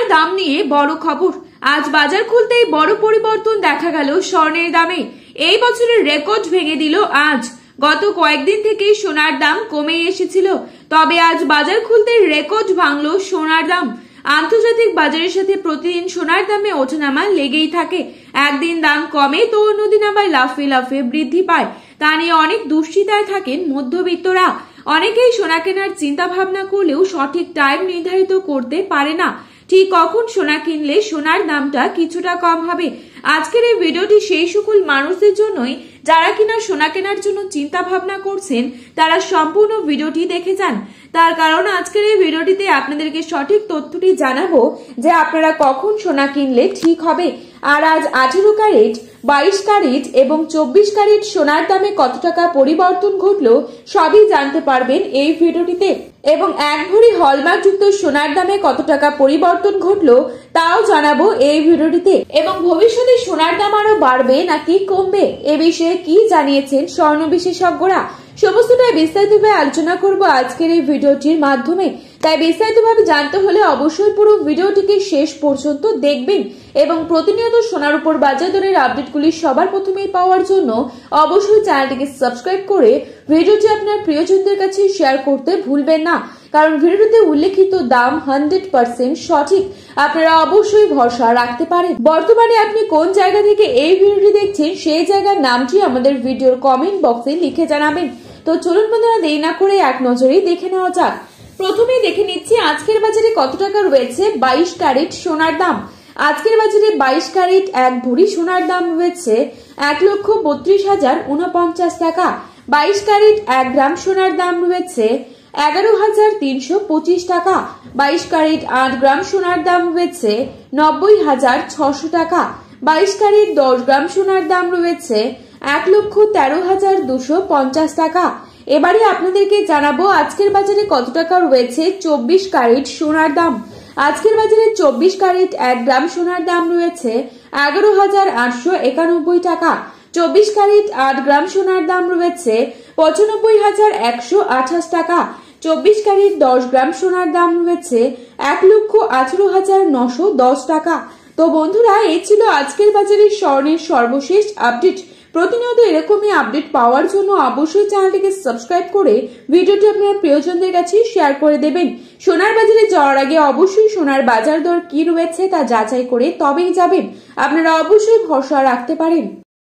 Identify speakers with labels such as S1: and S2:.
S1: সোনার দাম নিয়ে বড় খবর। আজ বাজার খুলতেই বড় পরিবর্তন দেখা গেল স্বর্ণের দামে। এই বছরের রেকর্ড ভেঙে দিল আজ। গত কয়েকদিন থেকে সোনার দাম কমে এসেছিল, তবে আজ বাজার খুলতেই রেকর্ড ভাঙল সোনার দাম। আন্তর্জাতিক বাজারের সাথে প্রতিদিন সোনার দামে ওঠানামা লেগেই থাকে। একদিন দাম কমে তো অন্যদিন আবার লাফে লাফে বৃদ্ধি পায়। তা নিয়ে অনেক দুশ্চিন্তায় থাকেন মধ্যবিত্তরা। অনেকেই সোনা কেনার চিন্তা ভাবনা করলেও সঠিক টাইম নির্ধারিত করতে পারে না, ঠিক কখন সোনা কিনলে সোনার দামটা কিছুটা কম হবে। আজকের এই ভিডিওটি সেই সকল মানুষদের জন্যই যারা কিনা সোনা কেনার জন্য চিন্তা ভাবনা করছেন, তারা সম্পূর্ণ ভিডিওটি দেখে যান। তার কারণ আজকের এই ভিডিওটিতে আপনাদেরকে সঠিক তথ্যটি জানাবো যে আপনারা কখন সোনা কিনলে ঠিক হবে। আর আজ 18 ক্যারেট, 22 ক্যারেট এবং 24 ক্যারেট সোনার দামে কত টাকা পরিবর্তন ঘটলো সবই জানতে পারবেন এই ভিডিওটিতে। এবং 1 ভরি হলমার্ক যুক্ত সোনার দামে কত টাকা পরিবর্তন ঘটলো তাও জানাবো এই ভিডিওটিতে। এবং ভবিষ্যতে সোনার দাম আরো বাড়বে নাকি কমবে এ বিষয়ে কি জানিয়েছেন স্বর্ণ বিশেষজ্ঞরা, সমস্তটাই বিস্তারিতভাবে আলোচনা করব আজকের এই ভিডিওটির মাধ্যমে। তাই বিস্তারিতভাবে জানতে হলে অবশ্যই পুরো ভিডিওটিকে শেষ পর্যন্ত দেখবেন। এবং প্রতিনিয়ত সোনার উপর বাজার দরের আপডেটগুলি সবার প্রথমেই পাওয়ার জন্য অবশ্যই চ্যানেলটিকে সাবস্ক্রাইব করে ভিডিওটি আপনার প্রিয়জনদের কাছে শেয়ার করতে ভুলবেন না, কারণ ভিডিওতে উল্লেখিত দাম 100% সঠিক। আপনারা অবশ্যই ভরসা রাখতে পারেন। বর্তমানে আপনি কোন জায়গা থেকে এই ভিডিওটি দেখছেন সেই জায়গার নামটি আমাদের ভিডিওর কমেন্ট বক্সে লিখে জানাবেন। তো চলুন বন্ধুরা, দেরি না করে এক নজরেই দেখে নেওয়া যাক। প্রথমেই দেখে নিচ্ছি আজকের বাজারে কত টাকা রয়েছে 22 ক্যারেট সোনার দাম। আজকের বাজারে 22 ক্যারেট 1 ভরি সোনার দাম রয়েছে 1,32,049 টাকা। 22 ক্যারেট 1 গ্রাম সোনার দাম রয়েছে 11,325 টাকা। 22 ক্যারেট 8 গ্রাম সোনার দাম রয়েছে 90,600 টাকা। 22 ক্যারেট 10 গ্রাম সোনার দাম রয়েছে 1,13,250 টাকা। এবারে আপনাদেরকে জানাবো আজকের বাজারে কত টাকা রয়েছে 24 ক্যারেট সোনার দাম। আজকের বাজারে 24 ক্যারেট 1 গ্রাম সোনার দাম রয়েছে 11,891 টাকা। 24 ক্যারেট 8 গ্রাম সোনার দাম রয়েছে 95,128 টাকা। 24 ক্যারেট 10 গ্রাম সোনার দাম রয়েছে 1,18,910 টাকা। তো বন্ধুরা, এই ছিল আজকের বাজারে স্বর্ণের সর্বশেষ আপডেট। প্রতিনিয়ত এরকমই আপডেট পাওয়ার জন্য অবশ্যই চ্যানেলটিকে সাবস্ক্রাইব করে ভিডিওটি আপনার প্রিয়জনদের কাছে শেয়ার করে দেবেন। সোনার বাজারে যাওয়ার আগে অবশ্যই সোনার বাজার দর কি রয়েছে তা যাচাই করে তবেই যাবেন। আপনারা অবশ্যই ভরসা রাখতে পারেন।